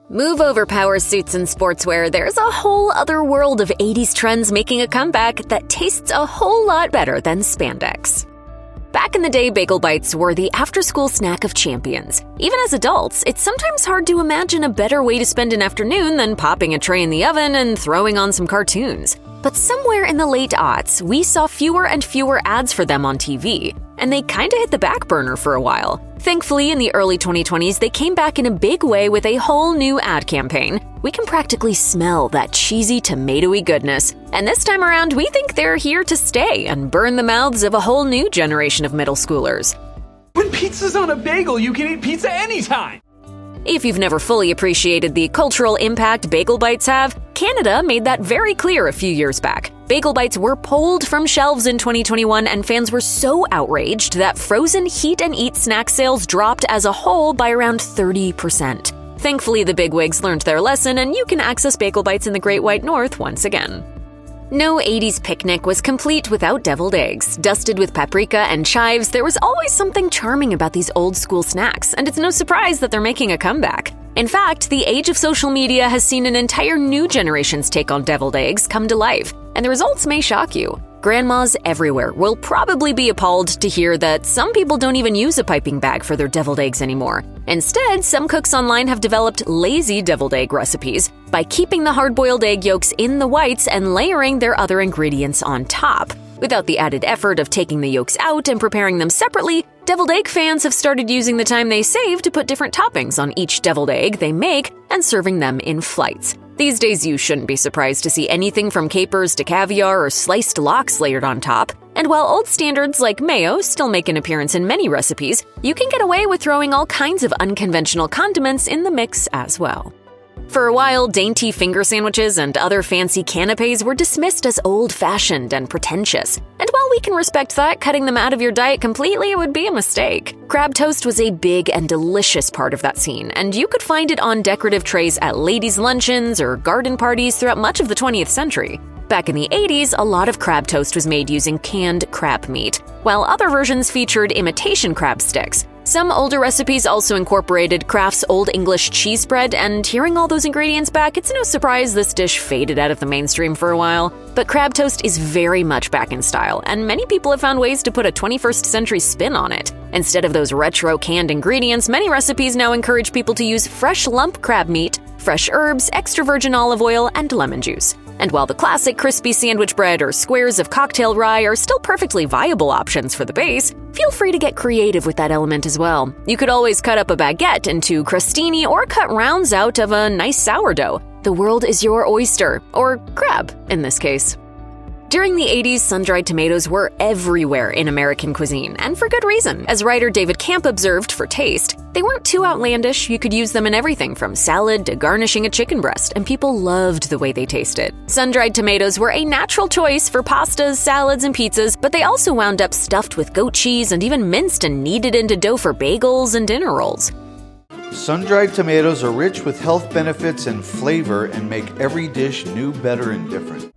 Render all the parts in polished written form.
Move over power suits and sportswear, there's a whole other world of 80s trends making a comeback that tastes a whole lot better than spandex. Back in the day, Bagel Bites were the after-school snack of champions. Even as adults, it's sometimes hard to imagine a better way to spend an afternoon than popping a tray in the oven and throwing on some cartoons. But somewhere in the late aughts, we saw fewer and fewer ads for them on TV, and they kinda hit the back burner for a while. Thankfully, in the early 2020s, they came back in a big way with a whole new ad campaign. We can practically smell that cheesy, tomatoey goodness. And this time around, we think they're here to stay and burn the mouths of a whole new generation of middle schoolers. When pizza's on a bagel, you can eat pizza anytime! If you've never fully appreciated the cultural impact Bagel Bites have, Canada made that very clear a few years back. Bagel Bites were pulled from shelves in 2021, and fans were so outraged that frozen heat-and-eat snack sales dropped as a whole by around 30%. Thankfully, the bigwigs learned their lesson, and you can access Bagel Bites in the Great White North once again. No 80s picnic was complete without deviled eggs. Dusted with paprika and chives, there was always something charming about these old-school snacks, and it's no surprise that they're making a comeback. In fact, the age of social media has seen an entire new generation's take on deviled eggs come to life, and the results may shock you. Grandmas everywhere will probably be appalled to hear that some people don't even use a piping bag for their deviled eggs anymore. Instead, some cooks online have developed lazy deviled egg recipes by keeping the hard-boiled egg yolks in the whites and layering their other ingredients on top. Without the added effort of taking the yolks out and preparing them separately, deviled egg fans have started using the time they save to put different toppings on each deviled egg they make and serving them in flights. These days, you shouldn't be surprised to see anything from capers to caviar or sliced lox layered on top. And while old standards like mayo still make an appearance in many recipes, you can get away with throwing all kinds of unconventional condiments in the mix as well. For a while, dainty finger sandwiches and other fancy canapés were dismissed as old-fashioned and pretentious. And while we can respect that, cutting them out of your diet completely would be a mistake. Crab toast was a big and delicious part of that scene, and you could find it on decorative trays at ladies' luncheons or garden parties throughout much of the 20th century. Back in the 80s, a lot of crab toast was made using canned crab meat, while other versions featured imitation crab sticks. Some older recipes also incorporated Kraft's Old English cheese spread, and hearing all those ingredients back, it's no surprise this dish faded out of the mainstream for a while. But crab toast is very much back in style, and many people have found ways to put a 21st century spin on it. Instead of those retro canned ingredients, many recipes now encourage people to use fresh lump crab meat, fresh herbs, extra virgin olive oil, and lemon juice. And while the classic crispy sandwich bread or squares of cocktail rye are still perfectly viable options for the base, feel free to get creative with that element as well. You could always cut up a baguette into crostini or cut rounds out of a nice sourdough. The world is your oyster, or crab in this case. During the 80s, sun-dried tomatoes were everywhere in American cuisine, and for good reason. As writer David Camp observed for taste, they weren't too outlandish. You could use them in everything from salad to garnishing a chicken breast, and people loved the way they tasted. Sun-dried tomatoes were a natural choice for pastas, salads, and pizzas, but they also wound up stuffed with goat cheese and even minced and kneaded into dough for bagels and dinner rolls. Sun-dried tomatoes are rich with health benefits and flavor and make every dish new, better, and different.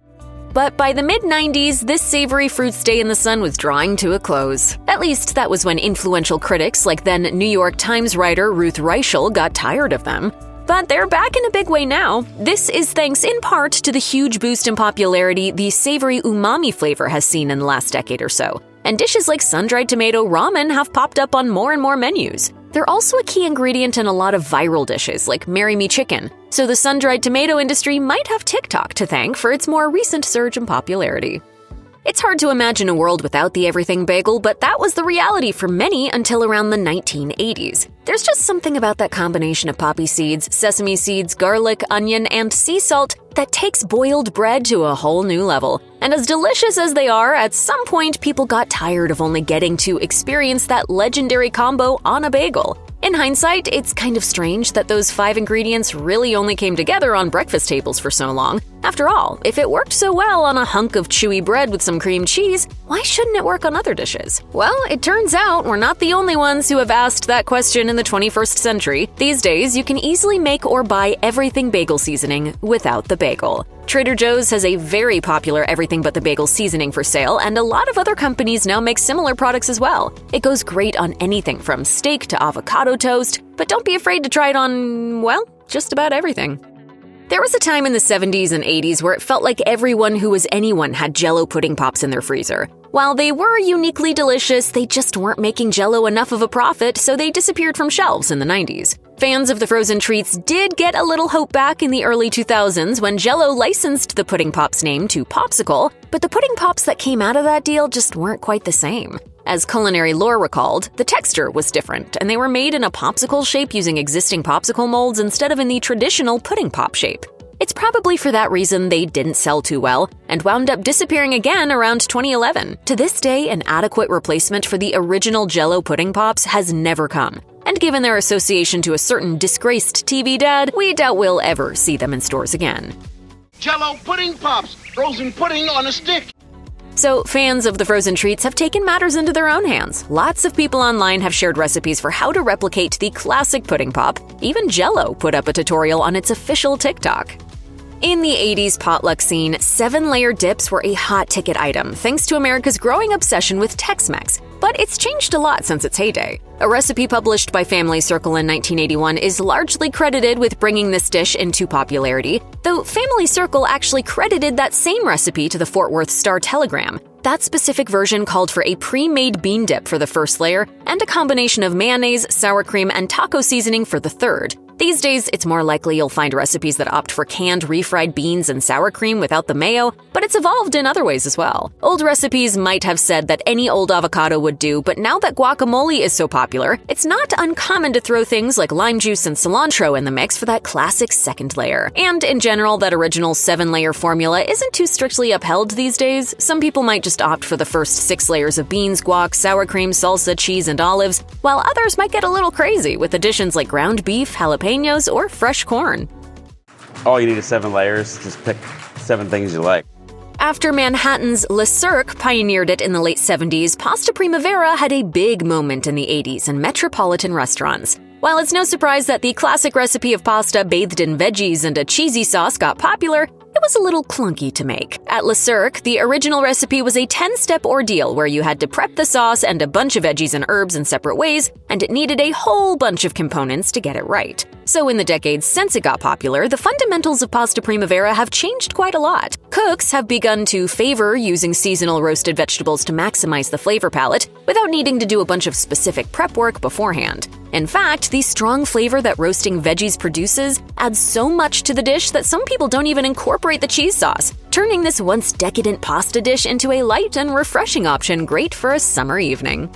But by the mid-90s, this savory fruit stay in the sun was drawing to a close. At least that was when influential critics like then New York Times writer Ruth Reichel got tired of them. But they're back in a big way now. This is thanks in part to the huge boost in popularity the savory umami flavor has seen in the last decade or so. And dishes like sun-dried tomato ramen have popped up on more and more menus. They're also a key ingredient in a lot of viral dishes like Marry Me Chicken, so the sun-dried tomato industry might have TikTok to thank for its more recent surge in popularity. It's hard to imagine a world without the everything bagel, but that was the reality for many until around the 1980s. There's just something about that combination of poppy seeds, sesame seeds, garlic, onion, and sea salt that takes boiled bread to a whole new level. And as delicious as they are, at some point people got tired of only getting to experience that legendary combo on a bagel. In hindsight, it's kind of strange that those 5 ingredients really only came together on breakfast tables for so long. After all, if it worked so well on a hunk of chewy bread with some cream cheese, why shouldn't it work on other dishes? Well, it turns out we're not the only ones who have asked that question in the 21st century. These days, you can easily make or buy everything bagel seasoning without the bagel. Trader Joe's has a very popular everything but the bagel seasoning for sale, and a lot of other companies now make similar products as well. It goes great on anything from steak to avocado toast, but don't be afraid to try it on, well, just about everything. There was a time in the 70s and 80s where it felt like everyone who was anyone had Jell-O pudding pops in their freezer. While they were uniquely delicious, they just weren't making Jell-O enough of a profit, so they disappeared from shelves in the 90s. Fans of the frozen treats did get a little hope back in the early 2000s when Jell-O licensed the pudding pops name to Popsicle, but the pudding pops that came out of that deal just weren't quite the same. As culinary lore recalled, the texture was different, and they were made in a popsicle shape using existing popsicle molds instead of in the traditional pudding pop shape. It's probably for that reason they didn't sell too well, and wound up disappearing again around 2011. To this day, an adequate replacement for the original Jell-O pudding pops has never come. And given their association to a certain disgraced TV dad, we doubt we'll ever see them in stores again. Jell-O pudding pops, frozen pudding on a stick. So, fans of the frozen treats have taken matters into their own hands. Lots of people online have shared recipes for how to replicate the classic pudding pop. Even Jell-O put up a tutorial on its official TikTok. In the 80s potluck scene, 7-layer dips were a hot-ticket item thanks to America's growing obsession with Tex-Mex. But it's changed a lot since its heyday. A recipe published by Family Circle in 1981 is largely credited with bringing this dish into popularity, though Family Circle actually credited that same recipe to the Fort Worth Star-Telegram. That specific version called for a pre-made bean dip for the first layer and a combination of mayonnaise, sour cream, and taco seasoning for the third. These days, it's more likely you'll find recipes that opt for canned refried beans and sour cream without the mayo, but it's evolved in other ways as well. Old recipes might have said that any old avocado would do, but now that guacamole is so popular, it's not uncommon to throw things like lime juice and cilantro in the mix for that classic second layer. And in general, that original 7-layer formula isn't too strictly upheld these days. Some people might just opt for the first 6 layers of beans, guac, sour cream, salsa, cheese, and olives, while others might get a little crazy with additions like ground beef, jalapenos, or fresh corn. All you need is 7 layers. Just pick 7 things you like. After Manhattan's Le Cirque pioneered it in the late 70s, pasta primavera had a big moment in the 80s in metropolitan restaurants. While it's no surprise that the classic recipe of pasta bathed in veggies and a cheesy sauce got popular, it was a little clunky to make. At Le Cirque, the original recipe was a 10-step ordeal where you had to prep the sauce and a bunch of veggies and herbs in separate ways, and it needed a whole bunch of components to get it right. So in the decades since it got popular, the fundamentals of pasta primavera have changed quite a lot. Cooks have begun to favor using seasonal roasted vegetables to maximize the flavor palette without needing to do a bunch of specific prep work beforehand. In fact, the strong flavor that roasting veggies produces adds so much to the dish that some people don't even incorporate the cheese sauce, turning this once decadent pasta dish into a light and refreshing option great for a summer evening.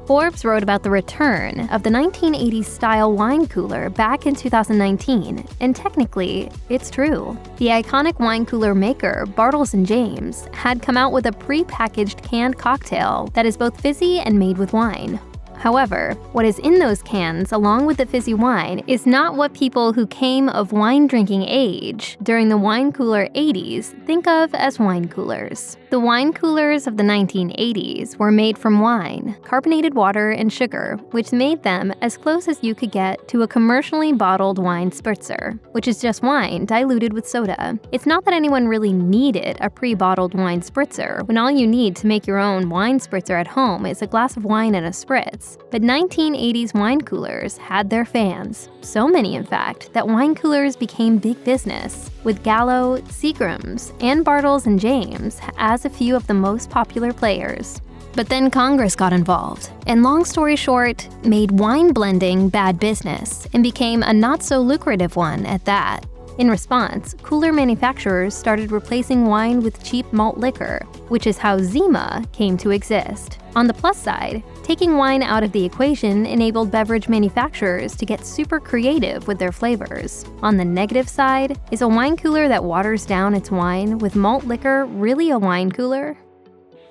Forbes wrote about the return of the 1980s-style wine cooler back in 2019, and technically, it's true. The iconic wine cooler maker, Bartles & James, had come out with a pre-packaged canned cocktail that is both fizzy and made with wine. However, what is in those cans, along with the fizzy wine, is not what people who came of wine-drinking age during the wine cooler 80s think of as wine coolers. The wine coolers of the 1980s were made from wine, carbonated water, and sugar, which made them as close as you could get to a commercially bottled wine spritzer, which is just wine diluted with soda. It's not that anyone really needed a pre-bottled wine spritzer, when all you need to make your own wine spritzer at home is a glass of wine and a spritz. But 1980s wine coolers had their fans. So many, in fact, that wine coolers became big business, with Gallo, Seagram's, and Bartles & James as a few of the most popular players. But then Congress got involved, and long story short, made wine blending bad business, and became a not-so-lucrative one at that. In response, cooler manufacturers started replacing wine with cheap malt liquor, which is how Zima came to exist. On the plus side, taking wine out of the equation enabled beverage manufacturers to get super creative with their flavors. On the negative side, is a wine cooler that waters down its wine with malt liquor really a wine cooler?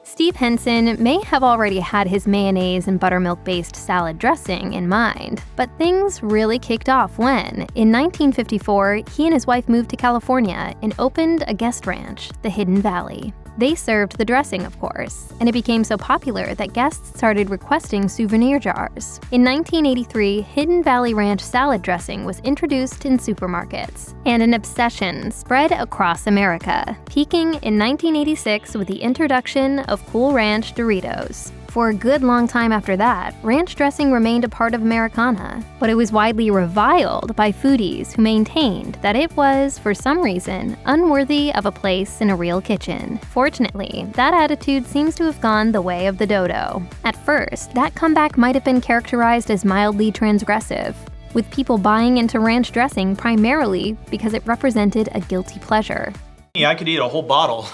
Steve Henson may have already had his mayonnaise and buttermilk-based salad dressing in mind, but things really kicked off when, in 1954, he and his wife moved to California and opened a guest ranch, the Hidden Valley. They served the dressing, of course, and it became so popular that guests started requesting souvenir jars. In 1983, Hidden Valley Ranch salad dressing was introduced in supermarkets, and an obsession spread across America, peaking in 1986 with the introduction of Cool Ranch Doritos. for a good long time after that, ranch dressing remained a part of Americana, but it was widely reviled by foodies who maintained that it was, for some reason, unworthy of a place in a real kitchen. Fortunately, that attitude seems to have gone the way of the dodo. At first, that comeback might have been characterized as mildly transgressive, with people buying into ranch dressing primarily because it represented a guilty pleasure. I could eat a whole bottle.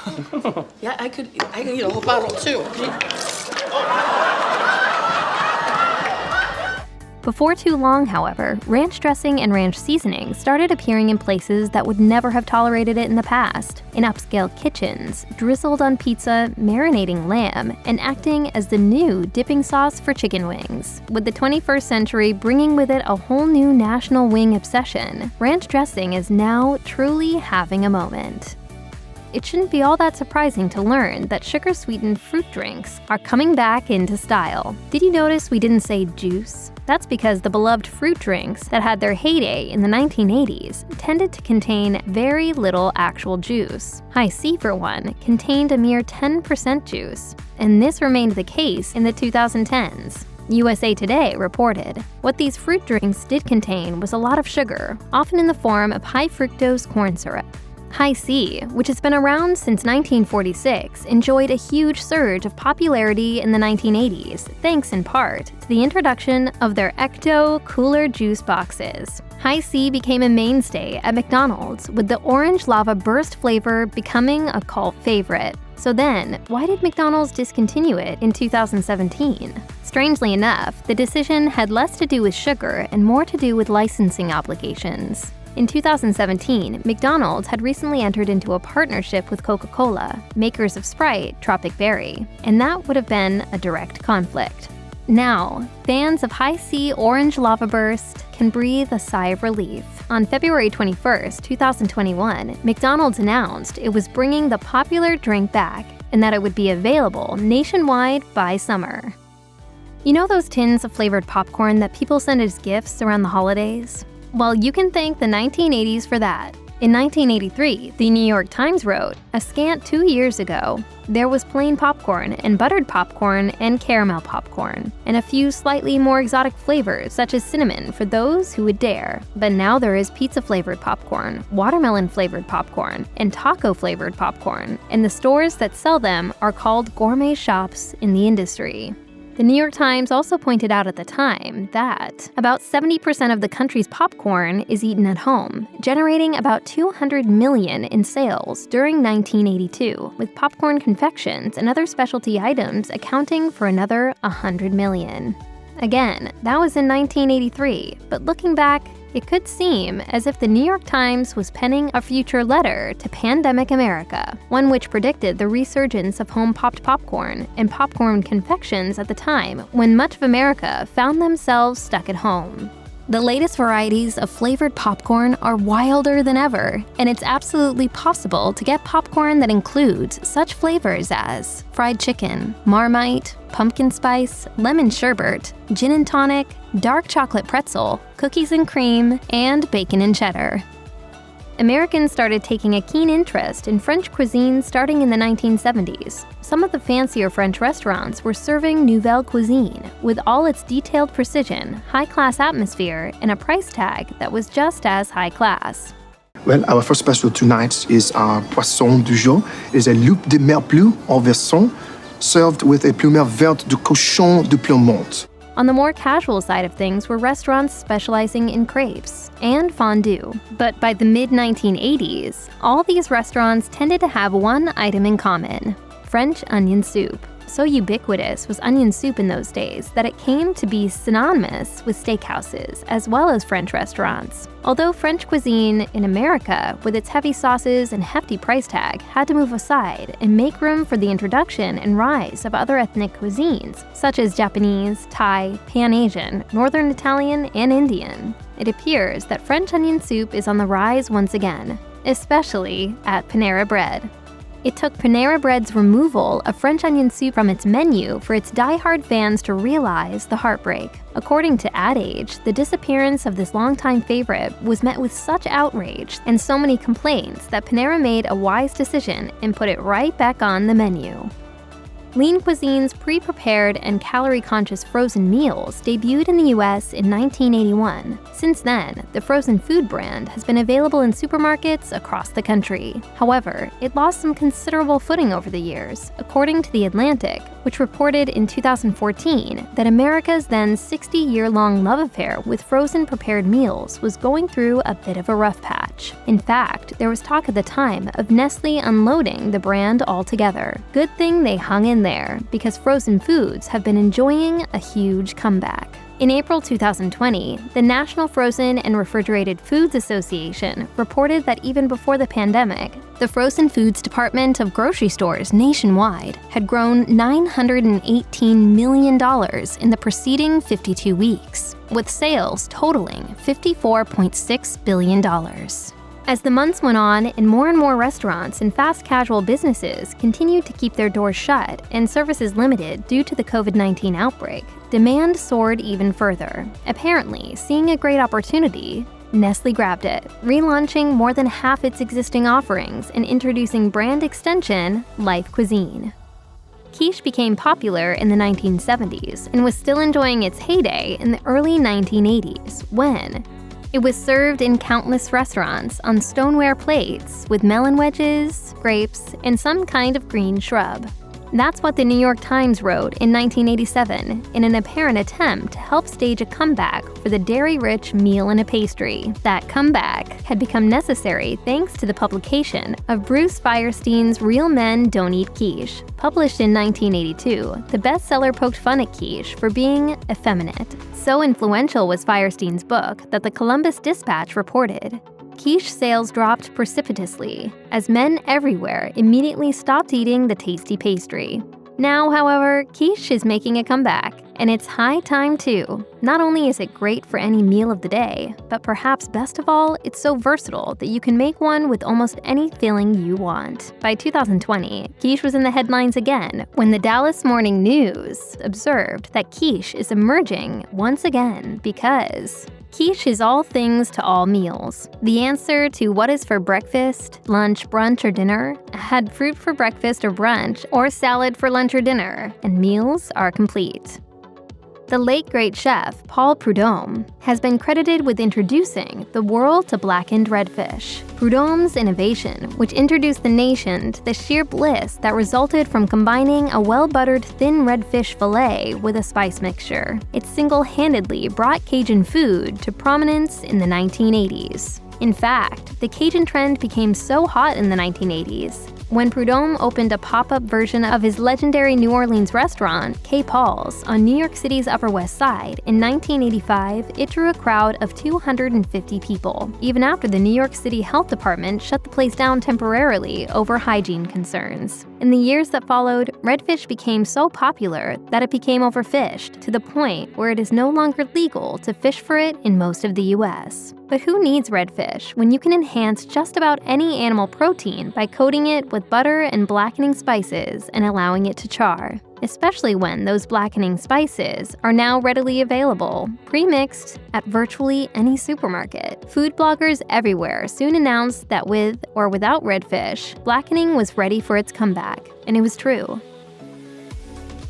Yeah, I could eat a whole bottle too. Before too long, however, ranch dressing and ranch seasoning started appearing in places that would never have tolerated it in the past. In upscale kitchens, drizzled on pizza, marinating lamb, and acting as the new dipping sauce for chicken wings. With the 21st century bringing with it a whole new national wing obsession, ranch dressing is now truly having a moment. It shouldn't be all that surprising to learn that sugar-sweetened fruit drinks are coming back into style. Did you notice we didn't say juice? That's because the beloved fruit drinks that had their heyday in the 1980s tended to contain very little actual juice. High C, for one, contained a mere 10% juice, and this remained the case in the 2010s. USA Today reported, what these fruit drinks did contain was a lot of sugar, often in the form of high-fructose corn syrup. High C, which has been around since 1946, enjoyed a huge surge of popularity in the 1980s, thanks in part to the introduction of their Ecto cooler juice boxes. High C became a mainstay at McDonald's, with the orange lava burst flavor becoming a cult favorite. So then, why did McDonald's discontinue it in 2017? Strangely enough, the decision had less to do with sugar and more to do with licensing obligations. In 2017, McDonald's had recently entered into a partnership with Coca-Cola, makers of Sprite, Tropic Berry, and that would have been a direct conflict. Now, fans of High C Orange Lava Burst can breathe a sigh of relief. On February 21, 2021, McDonald's announced it was bringing the popular drink back and that it would be available nationwide by summer. You know those tins of flavored popcorn that people send as gifts around the holidays? Well, you can thank the 1980s for that. In 1983, the New York Times wrote, a scant 2 years ago, there was plain popcorn and buttered popcorn and caramel popcorn, and a few slightly more exotic flavors such as cinnamon for those who would dare. But now there is pizza-flavored popcorn, watermelon-flavored popcorn, and taco-flavored popcorn, and the stores that sell them are called gourmet shops in the industry. The New York Times also pointed out at the time that about 70% of the country's popcorn is eaten at home, generating about $200 million in sales during 1982, with popcorn confections and other specialty items accounting for another $100 million. Again, that was in 1983, but looking back, it could seem as if the New York Times was penning a future letter to pandemic America, one which predicted the resurgence of home-popped popcorn and popcorn confections at the time when much of America found themselves stuck at home. The latest varieties of flavored popcorn are wilder than ever, and it's absolutely possible to get popcorn that includes such flavors as fried chicken, Marmite, pumpkin spice, lemon sherbet, gin and tonic, dark chocolate pretzel, cookies and cream, and bacon and cheddar. Americans started taking a keen interest in French cuisine starting in the 1970s. Some of the fancier French restaurants were serving nouvelle cuisine, with all its detailed precision, high-class atmosphere, and a price tag that was just as high-class. Well, our first special tonight is our poisson du jour. It is a loup de mer bleu en verson, served with a plumeur verte de cochon de Plumont. On the more casual side of things were restaurants specializing in crepes and fondue. But by the mid-1980s, all these restaurants tended to have one item in common: French onion soup. So ubiquitous was onion soup in those days that it came to be synonymous with steakhouses as well as French restaurants. Although French cuisine in America, with its heavy sauces and hefty price tag, had to move aside and make room for the introduction and rise of other ethnic cuisines, such as Japanese, Thai, Pan-Asian, Northern Italian, and Indian, it appears that French onion soup is on the rise once again, especially at Panera Bread. It took Panera Bread's removal of French onion soup from its menu for its die-hard fans to realize the heartbreak. According to Ad Age, the disappearance of this longtime favorite was met with such outrage and so many complaints that Panera made a wise decision and put it right back on the menu. Lean Cuisine's pre-prepared and calorie-conscious frozen meals debuted in the US in 1981. Since then, the frozen food brand has been available in supermarkets across the country. However, it lost some considerable footing over the years, according to The Atlantic, which reported in 2014 that America's then 60-year-long love affair with frozen prepared meals was going through a bit of a rough patch. In fact, there was talk at the time of Nestle unloading the brand altogether. Good thing they hung in there, because frozen foods have been enjoying a huge comeback. In April 2020, the National Frozen and Refrigerated Foods Association reported that even before the pandemic, the frozen foods department of grocery stores nationwide had grown $918 million in the preceding 52 weeks, with sales totaling $54.6 billion. As the months went on and more restaurants and fast casual businesses continued to keep their doors shut and services limited due to the COVID-19 outbreak, demand soared even further. Apparently, seeing a great opportunity, Nestle grabbed it, relaunching more than half its existing offerings and introducing brand extension Life Cuisine. Quiche became popular in the 1970s and was still enjoying its heyday in the early 1980s when it was served in countless restaurants on stoneware plates with melon wedges, grapes, and some kind of green shrub. That's what the New York Times wrote in 1987 in an apparent attempt to help stage a comeback for the dairy-rich meal and a pastry. That comeback had become necessary thanks to the publication of Bruce Feirstein's Real Men Don't Eat Quiche. Published in 1982, the bestseller poked fun at quiche for being effeminate. So influential was Feirstein's book that the Columbus Dispatch reported, quiche sales dropped precipitously as men everywhere immediately stopped eating the tasty pastry. Now, however, quiche is making a comeback, and it's high time too. Not only is it great for any meal of the day, but perhaps best of all, it's so versatile that you can make one with almost any filling you want. By 2020, quiche was in the headlines again when the Dallas Morning News observed that quiche is emerging once again because quiche is all things to all meals. The answer to what is for breakfast, lunch, brunch, or dinner had fruit for breakfast or brunch, or salad for lunch or dinner, and meals are complete. The late great chef Paul Prudhomme has been credited with introducing the world to blackened redfish. Prudhomme's innovation, which introduced the nation to the sheer bliss that resulted from combining a well-buttered thin redfish fillet with a spice mixture. It single-handedly brought Cajun food to prominence in the 1980s. In fact, the Cajun trend became so hot in the 1980s when Prudhomme opened a pop-up version of his legendary New Orleans restaurant, K. Paul's, on New York City's Upper West Side. In 1985, it drew a crowd of 250 people, even after the New York City Health Department shut the place down temporarily over hygiene concerns. In the years that followed, redfish became so popular that it became overfished, to the point where it is no longer legal to fish for it in most of the U.S. But who needs redfish when you can enhance just about any animal protein by coating it with butter and blackening spices and allowing it to char? Especially when those blackening spices are now readily available, pre-mixed at virtually any supermarket. Food bloggers everywhere soon announced that with or without redfish, blackening was ready for its comeback, and it was true.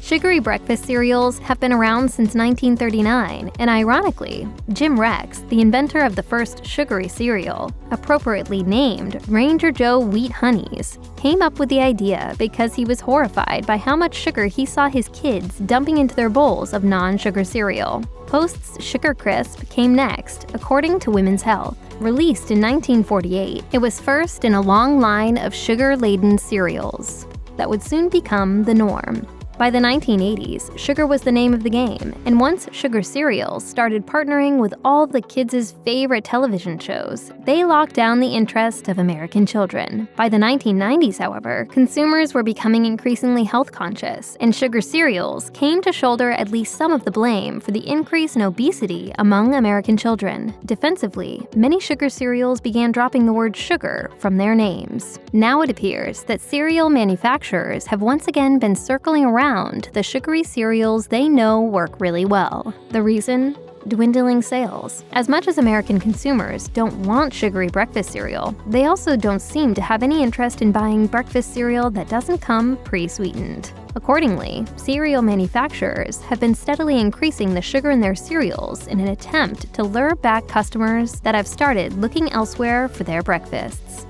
Sugary breakfast cereals have been around since 1939, and ironically, Jim Rex, the inventor of the first sugary cereal, appropriately named Ranger Joe Wheat Honeys, came up with the idea because he was horrified by how much sugar he saw his kids dumping into their bowls of non-sugar cereal. Post's Sugar Crisp came next, according to Women's Health. Released in 1948, it was first in a long line of sugar-laden cereals that would soon become the norm. By the 1980s, sugar was the name of the game, and once sugar cereals started partnering with all the kids' favorite television shows, they locked down the interest of American children. By the 1990s, however, consumers were becoming increasingly health conscious, and sugar cereals came to shoulder at least some of the blame for the increase in obesity among American children. Defensively, many sugar cereals began dropping the word sugar from their names. Now it appears that cereal manufacturers have once again been circling around the sugary cereals they know work really well. The reason? Dwindling sales. As much as American consumers don't want sugary breakfast cereal, they also don't seem to have any interest in buying breakfast cereal that doesn't come pre-sweetened. Accordingly, cereal manufacturers have been steadily increasing the sugar in their cereals in an attempt to lure back customers that have started looking elsewhere for their breakfasts.